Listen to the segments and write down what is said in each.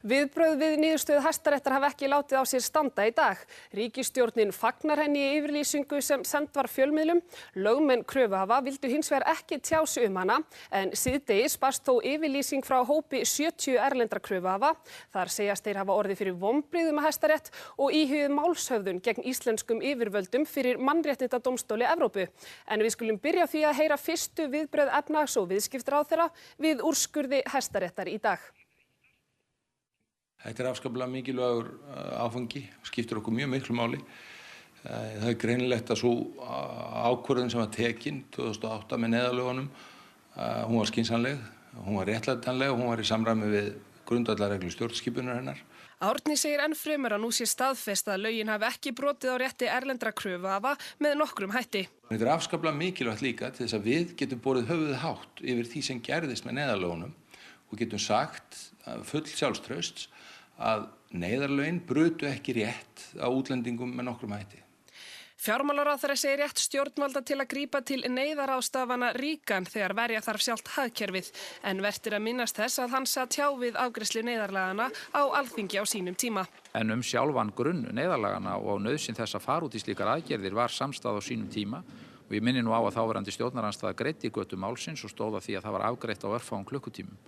Viðbrögð við niðurstöðu Hæstaréttar hafa ekki látið á sér standa í dag. Ríkisstjórnin fagnar henni í yfirlýsingu sem send var fjölmiðlum. Lögmenn kröfuhafa vildu hins vegar ekki tjá sig hana, en síðdegis barst þó yfirlýsing frá hópi 70 erlendra kröfuhafa. Þar segjast þeir hafa orðið fyrir vonbrigðum með Hæstarétt og íhugað málshöfðun gegn íslenskum yfirvöldum fyrir Mannréttindadómstóli Evrópu. En við skulum byrja á því að heyra fyrstu viðbrögð efnahags- og viðskiptaráðherra við úrskurði Hæstaréttar í dag. Þetta afskaplega mikilvægur áfangi, skiptir okkur mjög miklu máli. Það greinilegt að svo ákvörðun sem var tekin 2008 með neyðarlögunum, hún var skynsamleg, hún var réttlætanleg og hún var í samræmi við grundvallarreglur stjórnskipunar hennar. Árni segir enn fremur að nú sé staðfest að lögin hafi ekki brotið á rétti erlendra kröfuhafa með nokkrum hætti. Þetta afskaplega mikilvægt líka til þess að við getum borið höfuðið hátt yfir því sem gerðist með neyðarlögunum og getum sagt full sjálfstrausts að neyðarlögin brutu ekki rétt á útlendingum með nokkrum hætti. Fjármálaráðherra segir rétt stjórnvalda til að grípa til neyðaráðstafana ríkan þegar verja þarf sjálft hagkerfið, en vert að minnast þess að hann sat hjá við afgreiðslu neyðarlagana á Alþingi á sínum tíma. En sjálfan grunn neyðarlagana og nauðsyn þess að fara út í slíkar aðgerðir var samstaða á sínum tíma og ég minni nú á að þáverandi stjórnarandstaða greiddi götu málsins og stóð að því að það var afgreitt á örfáum klukkutímum.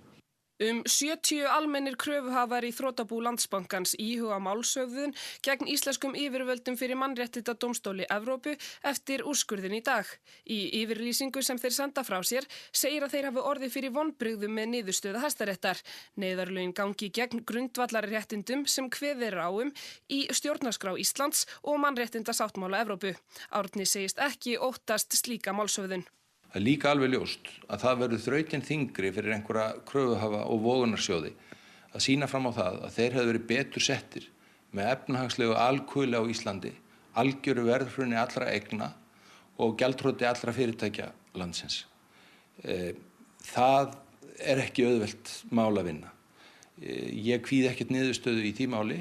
70 almennir kröfuhafar í þrotabú Landsbankans íhuga málshöfðun gegn íslenskum yfirvöldum fyrir Mannréttindadómstóli Evrópu eftir úrskurðin í dag. Í yfirlýsingu sem þeir senda frá sér segir að þeir hafi orðið fyrir vonbrigðum með niðurstöðu Hæstaréttar. Neyðarlögin gangi gegn grundvallarréttindum sem kveðið er á í stjórnarskrá Íslands og Mannréttindasáttmála Evrópu. Árni segist ekki óttast slíka málshöfðun. Það er líka alveg ljóst að það verður þrautin þyngri fyrir einhverja kröfuhafa og vogunarsjóði að sýna fram á það að þeir hefðu verið betur settir með efnahagslegu alkúli á Íslandi, algjöru verðhruni allra eigna og gjaldþroti allra fyrirtækja landsins. Það er ekki auðvelt mál að vinna. Ég kvíði ekkert niðurstöðu í því máli.